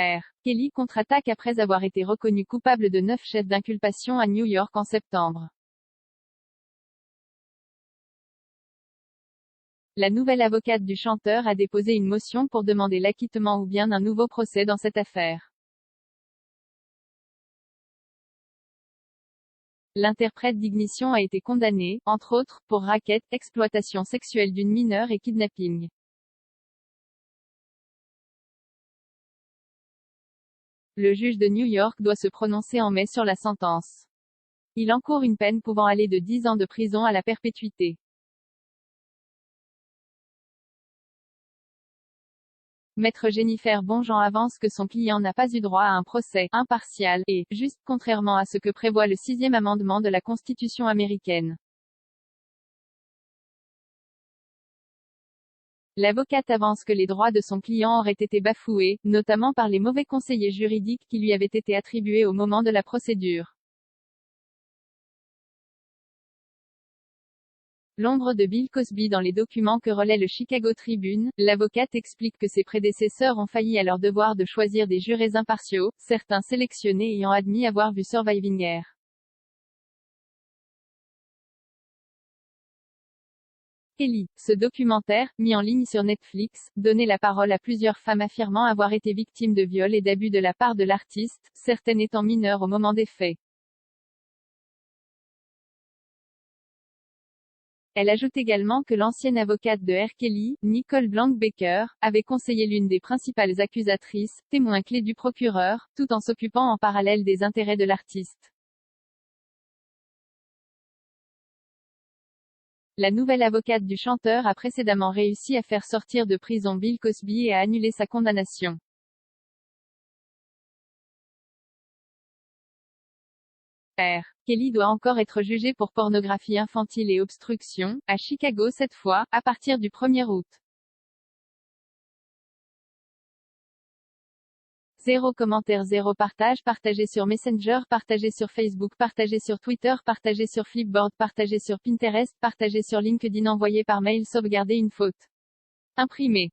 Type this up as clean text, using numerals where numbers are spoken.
R. Kelly contre-attaque après avoir été reconnu coupable de 9 chefs d'inculpation à New York en septembre. La nouvelle avocate du chanteur a déposé une motion pour demander l'acquittement ou bien un nouveau procès dans cette affaire. L'interprète d'Ignition a été condamné, entre autres, pour racket, exploitation sexuelle d'une mineure et kidnapping. Le juge de New York doit se prononcer en mai sur la sentence. Il encourt une peine pouvant aller de 10 ans de prison à la perpétuité. Maître Jennifer Bonjean avance que son client n'a pas eu droit à un procès impartial et juste, contrairement à ce que prévoit le 6e amendement de la Constitution américaine. L'avocate avance que les droits de son client auraient été bafoués, notamment par les mauvais conseillers juridiques qui lui avaient été attribués au moment de la procédure. L'ombre de Bill Cosby dans les documents que relaie le Chicago Tribune, l'avocate explique que ses prédécesseurs ont failli à leur devoir de choisir des jurés impartiaux, certains sélectionnés ayant admis avoir vu Surviving R. Kelly. Ce documentaire, mis en ligne sur Netflix, donnait la parole à plusieurs femmes affirmant avoir été victimes de viols et d'abus de la part de l'artiste, certaines étant mineures au moment des faits. Elle ajoute également que l'ancienne avocate de R. Kelly, Nicole Blank-Baker, avait conseillé l'une des principales accusatrices, témoin clé du procureur, tout en s'occupant en parallèle des intérêts de l'artiste. La nouvelle avocate du chanteur a précédemment réussi à faire sortir de prison Bill Cosby et à annuler sa condamnation. R. Kelly doit encore être jugé pour pornographie infantile et obstruction, à Chicago cette fois, à partir du 1er août. 0 commentaire 0 partage partagé sur Messenger partagé sur Facebook partagé sur Twitter partagé sur Flipboard partagé sur Pinterest partagé sur LinkedIn envoyé par mail sauvegarder une faute. Imprimé.